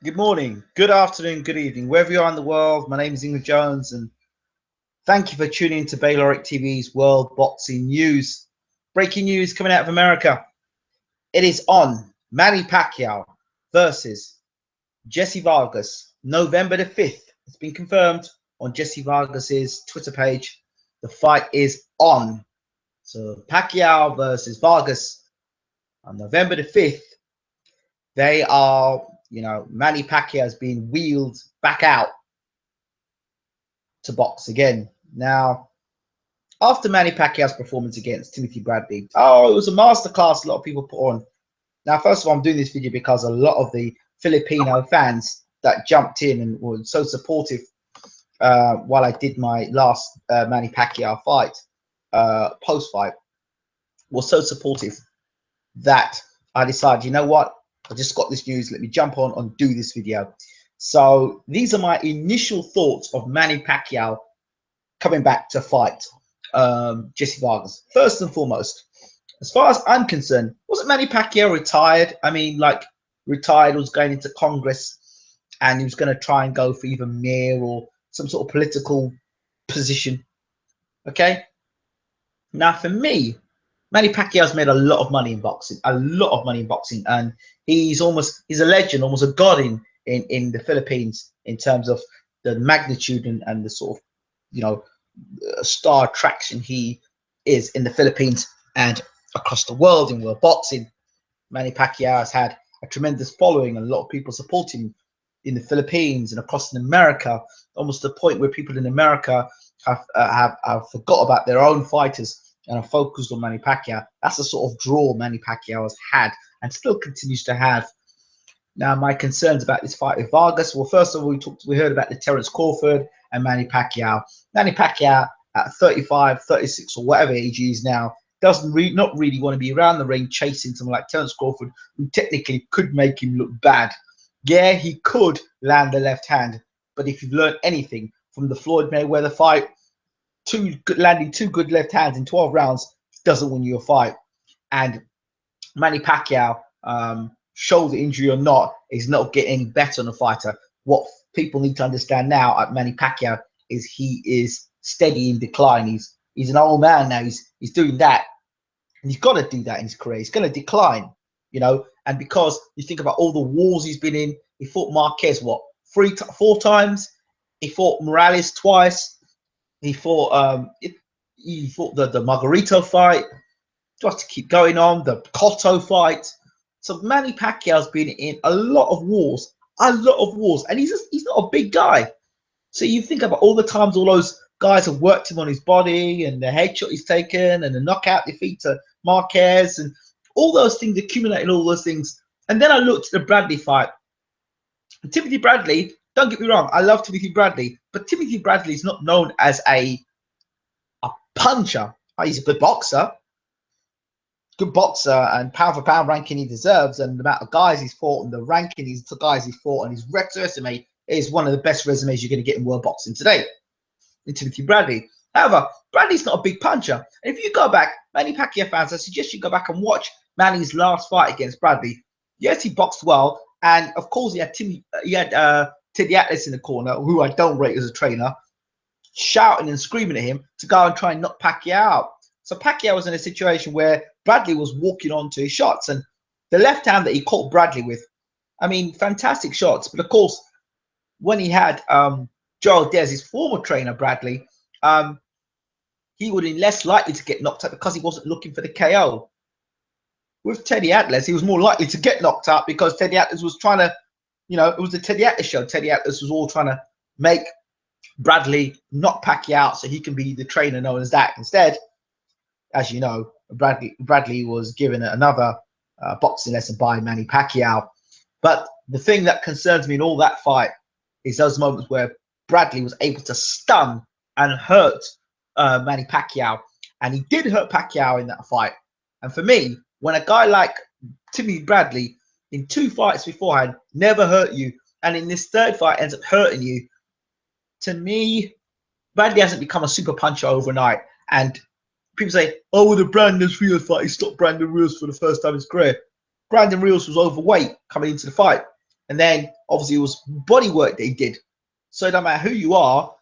Good morning, good afternoon, good evening, wherever you are in the world. My name is Ingrid Jones, and thank you for tuning in to Bayloric TV's World Boxing News. Breaking news coming out of America. It is on Manny Pacquiao versus Jessie Vargas, November the 5th. It's been confirmed on Jessie Vargas's Twitter page. The fight is on. So Pacquiao versus Vargas on November the 5th. They are, Manny Pacquiao has been wheeled back out to box again. Now, after Manny Pacquiao's performance against Timothy Bradley, it was a masterclass a lot of people put on. Now, first of all, I'm doing this video because a lot of the Filipino fans that jumped in and were so supportive while I did my last Manny Pacquiao fight, post-fight, was so supportive that I decided, you know what? I just got this news. Let me jump on and do this video. So these are my initial thoughts of Manny Pacquiao coming back to fight Jessie Vargas. First and foremost, as far as I'm concerned, wasn't Manny Pacquiao retired? I mean, like, retired, was going into Congress, and he was going to try and go for either mayor or some sort of political position. Okay. Now, for me, Manny Pacquiao's made a lot of money in boxing, and he's a legend, almost a god in the Philippines in terms of the magnitude and the sort of, star attraction he is in the Philippines and across the world in world boxing. Manny Pacquiao has had a tremendous following, and a lot of people support him in the Philippines and across in America, almost to the point where people in America have forgot about their own fighters and are focused on Manny Pacquiao. That's the sort of draw Manny Pacquiao has had and still continues to have. Now, my concerns about this fight with Vargas. Well, first of all, we heard about the Terence Crawford and Manny Pacquiao. Manny Pacquiao at 35, 36, or whatever age he is now, doesn't not really want to be around the ring chasing someone like Terence Crawford, who technically could make him look bad. Yeah, he could land the left hand, but if you've learned anything from the Floyd Mayweather fight, landing two good left hands in 12 rounds doesn't win you a fight. And Manny Pacquiao, shoulder injury or not, is not getting any better on a fighter. What people need to understand now at Manny Pacquiao is he is steady in decline. He's an old man now. He's doing that, and he's got to do that in his career. He's going to decline, and because you think about all the wars he's been in, he fought Marquez four times. He fought Morales twice. He fought the Margarito fight. Just to keep going on, the Cotto fight. So Manny Pacquiao's been in a lot of wars, and he's not a big guy. So you think about all the times all those guys have worked him on his body, and the headshot he's taken, and the knockout defeat to Marquez, and all those things accumulating, all those things. And then I looked at the Bradley fight. And Timothy Bradley, don't get me wrong, I love Timothy Bradley, but Timothy Bradley is not known as a puncher. He's a good boxer, and pound for pound ranking he deserves, and the amount of guys he's fought and the ranking the guys he's fought and his resume is one of the best resumes you're going to get in world boxing today in Timothy Bradley. However, Bradley's not a big puncher. And if you go back, Manny Pacquiao fans, I suggest you go back and watch Manny's last fight against Bradley. Yes, he boxed well, and of course he had Teddy Atlas in the corner, who I don't rate as a trainer, shouting and screaming at him to go and try and knock Pacquiao out. So Pacquiao was in a situation where Bradley was walking onto his shots, and the left hand that he caught Bradley with, I mean, fantastic shots. But of course, when he had Joe Diaz, his former trainer, Bradley, he would be less likely to get knocked out because he wasn't looking for the KO. With Teddy Atlas, he was more likely to get knocked out because Teddy Atlas was trying to, it was the Teddy Atlas show. Teddy Atlas was all trying to make Bradley knock Pacquiao out so he can be the trainer known as that. Instead, as you know, Bradley was given another boxing lesson by Manny Pacquiao. But the thing that concerns me in all that fight is those moments where Bradley was able to stun and hurt Manny Pacquiao. And he did hurt Pacquiao in that fight. And for me, when a guy like Timothy Bradley in 2 fights beforehand never hurt you, and in this third fight ends up hurting you, to me, Bradley hasn't become a super puncher overnight. And people say, oh, with the Brandon Rios fight, he stopped Brandon Rios for the first time in his career. Brandon Rios was overweight coming into the fight. And then obviously it was body work that he did. So no matter who you are,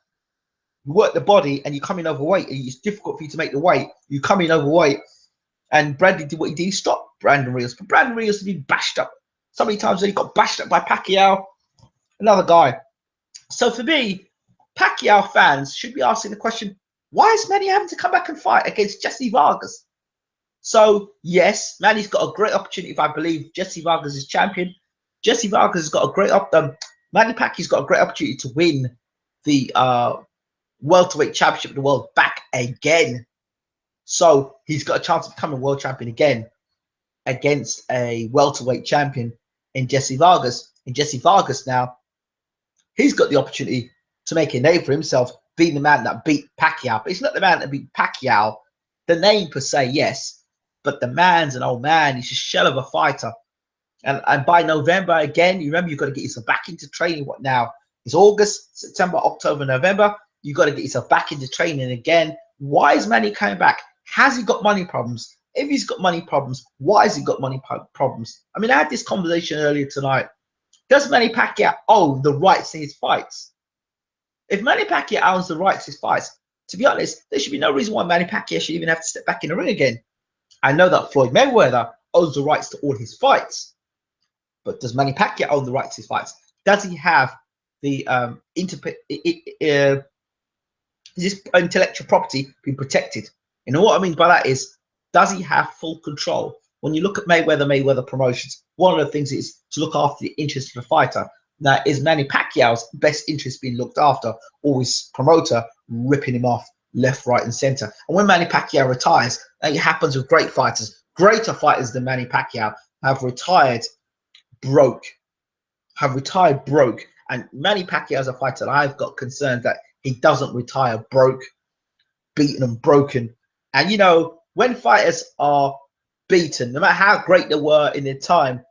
you work the body and you come in overweight, and it's difficult for you to make the weight. You come in overweight, and Bradley did what he did. He stopped Brandon Rios. But Brandon Rios has been bashed up so many times that he got bashed up by Pacquiao, another guy. So for me, Pacquiao fans should be asking the question, why is Manny having to come back and fight against Jessie Vargas? So yes, Manny's got a great opportunity if I believe Jessie Vargas is champion. Jessie Vargas has got a great Manny Pacquiao's got a great opportunity to win the welterweight championship of the world back again. So he's got a chance of becoming world champion again against a welterweight champion in Jessie Vargas. In Jessie Vargas now, he's got the opportunity to make a name for himself, being the man that beat Pacquiao. But he's not the man that beat Pacquiao. The name per se, yes, but the man's an old man. He's a shell of a fighter. And by November, again, you remember, you've got to get yourself back into training. What now? It's August, September, October, November. You've got to get yourself back into training again. Why is Manny coming back? Has he got money problems? If he's got money problems, why has he got money problems? I mean, I had this conversation earlier tonight. Does Manny Pacquiao own the rights to his fights? If Manny Pacquiao owns the rights to his fights, to be honest, there should be no reason why Manny Pacquiao should even have to step back in the ring again. I know that Floyd Mayweather owns the rights to all his fights, but does Manny Pacquiao own the rights to his fights? Does he have the is his intellectual property being protected? You know what I mean by that is, does he have full control? When you look at Mayweather Promotions, one of the things is to look after the interest of the fighter. Now, is Manny Pacquiao's best interest being looked after, or his promoter ripping him off left, right, and center? And when Manny Pacquiao retires, it happens with great fighters. Greater fighters than Manny Pacquiao have retired broke. And Manny Pacquiao is a fighter that I've got concerns that he doesn't retire broke, beaten and broken. And you know, when fighters are beaten, no matter how great they were in their time,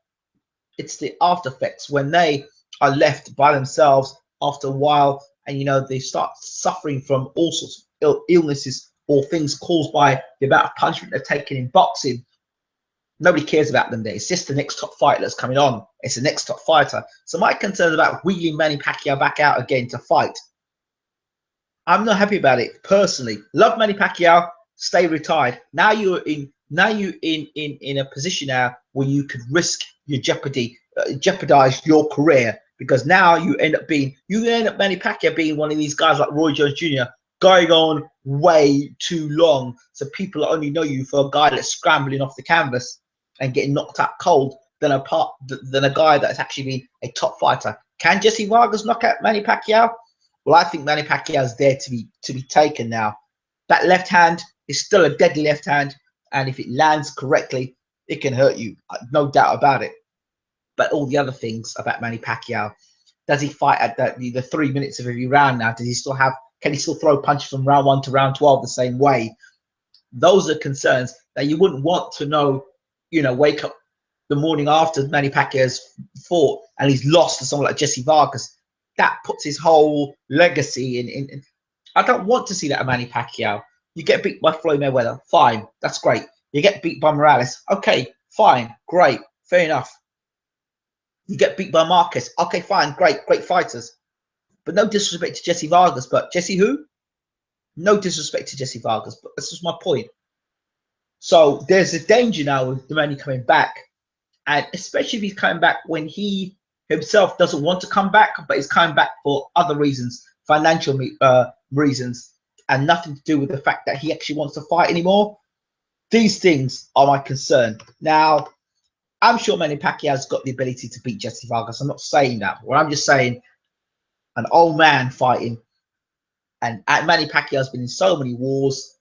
it's the after effects when they are left by themselves after a while, and you know, they start suffering from all sorts of illnesses or things caused by the amount of punishment they've taken in boxing. Nobody cares about them there. It's just the next top fighter that's coming on. It's the next top fighter. So my concern about wheeling Manny Pacquiao back out again to fight, I'm not happy about it personally. Love Manny Pacquiao, stay retired. Now you're in a position now where you could risk your jeopardize your career, because now you end up Manny Pacquiao being one of these guys like Roy Jones Jr. going on way too long, so people only know you for a guy that's scrambling off the canvas and getting knocked out cold than a guy that's actually been a top fighter. Can Jessie Vargas knock out Manny Pacquiao? Well, I think Manny Pacquiao is there to be taken now. That left hand is still a deadly left hand, and if it lands correctly, it can hurt you, no doubt about it. But all the other things about Manny Pacquiao, does he fight at the 3 minutes of every round now? Does he still have? Can he still throw punches from round 1 to round 12 the same way? Those are concerns that you wouldn't want to know. You know, wake up the morning after Manny Pacquiao's fought and he's lost to someone like Jessie Vargas. That puts his whole legacy in. I don't want to see that at Manny Pacquiao. You get beat by Floyd Mayweather, fine, that's great. You get beat by Morales, okay, fine, great, fair enough. You get beat by Marquez, okay, fine, great fighters. But no disrespect to Jessie Vargas, but Jessie who? No disrespect to Jessie Vargas, but this is my point. So there's a danger now with the Manny coming back, and especially if he's coming back when he himself doesn't want to come back, but he's coming back for other reasons, financial reasons, and nothing to do with the fact that he actually wants to fight anymore. These things are my concern. Now, I'm sure Manny Pacquiao's got the ability to beat Jessie Vargas. I'm not saying that. Well, I'm just saying an old man fighting, and Manny Pacquiao's been in so many wars.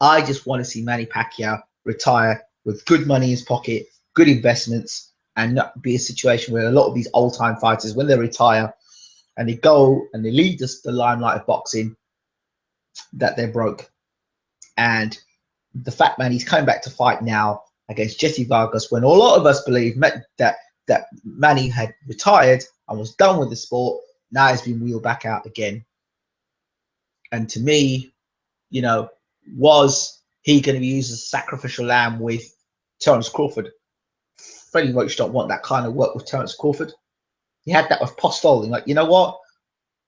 I just want to see Manny Pacquiao retire with good money in his pocket, good investments, and not be a situation where a lot of these old-time fighters, when they retire and they go and they leave the limelight of boxing, that they're broke. And the fact, man, he's coming back to fight now against Jessie Vargas, when a lot of us believe that Manny had retired and was done with the sport. Now he's been wheeled back out again. And to me, you know, was he going to be used as a sacrificial lamb with Terence Crawford? Freddie Roach don't want that kind of work with Terence Crawford. He had that with Postol. Like, you know what?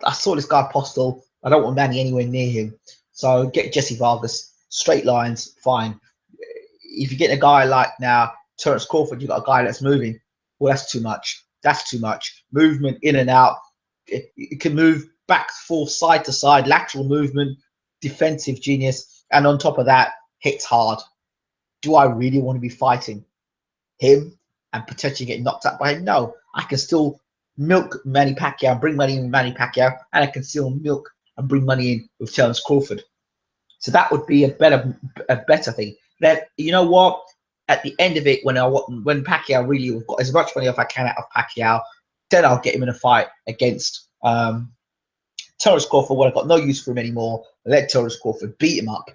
I saw this guy Postol. I don't want Manny anywhere near him. So get Jessie Vargas, straight lines, fine. If you get a guy like now Terence Crawford, you got a guy that's moving. Well, that's too much. That's too much movement in and out. It can move back, forth, side to side, lateral movement, defensive genius, and on top of that, hits hard. Do I really want to be fighting him and potentially get knocked out by him? No, I can still milk Manny Pacquiao, bring money in with Manny Pacquiao, and I can still milk and bring money in with Terence Crawford. So that would be a better thing. Then you know what? At the end of it, when Pacquiao really got as much money as I can out of Pacquiao, then I'll get him in a fight against Terence Crawford. Well, I've got no use for him anymore. Let Terence Crawford beat him up.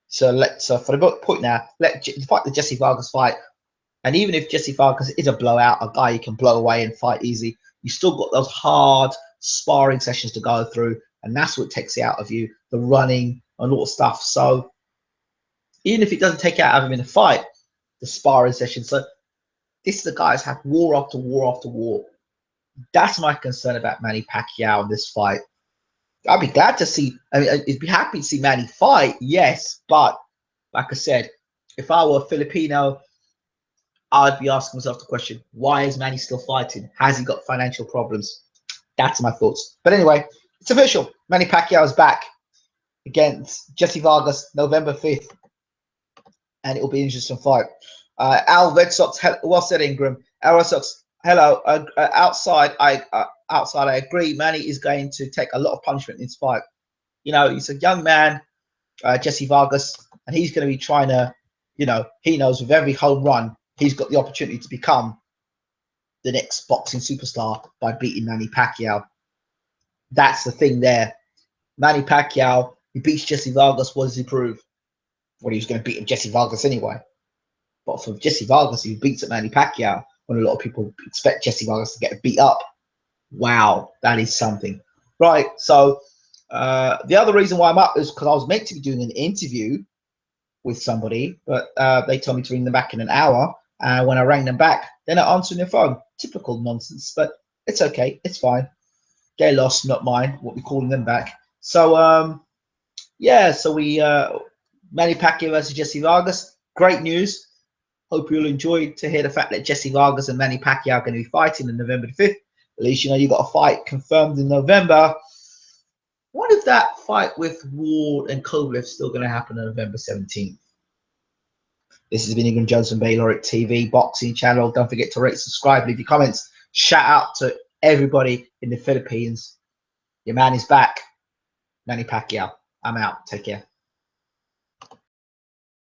So for the point now, fight the Jessie Vargas fight. And even if Jessie Vargas is a blowout, a guy you can blow away and fight easy, you still got those hard sparring sessions to go through, and that's what takes it out of you, the running and all the stuff. So even if it doesn't take it out of him in a fight, the sparring session. So this is the guy that's had war after war after war. That's my concern about Manny Pacquiao in this fight. I'd be glad to see, I mean, I'd be happy to see Manny fight, yes, but like I said, if I were a Filipino, I'd be asking myself the question, why is Manny still fighting? Has he got financial problems? That's my thoughts. But anyway, it's official. Manny Pacquiao is back against Jessie Vargas, November 5th. And it will be an interesting fight. Al Red Sox, well said, Ingram. Al Red Sox, hello. Outside, I agree. Manny is going to take a lot of punishment in this fight. You know, he's a young man, Jessie Vargas, and he's going to be trying to, you know, he knows with every home run, he's got the opportunity to become the next boxing superstar by beating Manny Pacquiao. That's the thing there. Manny Pacquiao, he beats Jessie Vargas. What does he prove? Well, he was going to beat Jessie Vargas anyway. But for Jessie Vargas, he beats at Manny Pacquiao when a lot of people expect Jessie Vargas to get beat up. Wow, that is something. Right, so the other reason why I'm up is because I was meant to be doing an interview with somebody, but they told me to ring them back in an hour. When I rang them back, they're not answering their phone. Typical nonsense, but it's okay. It's fine. They're lost, not mine. What we're calling them back. So, yeah, so Manny Pacquiao versus Jessie Vargas. Great news. Hope you'll enjoy to hear the fact that Jessie Vargas and Manny Pacquiao are going to be fighting on November 5th. At least you know you got a fight confirmed in November. What if that fight with Ward and Kovalev still going to happen on November 17th? This has been Ingram Jones from Bayloric TV boxing channel. Don't forget to rate, subscribe, leave your comments. Shout out to everybody in the Philippines. Your man is back. Manny Pacquiao. I'm out. Take care.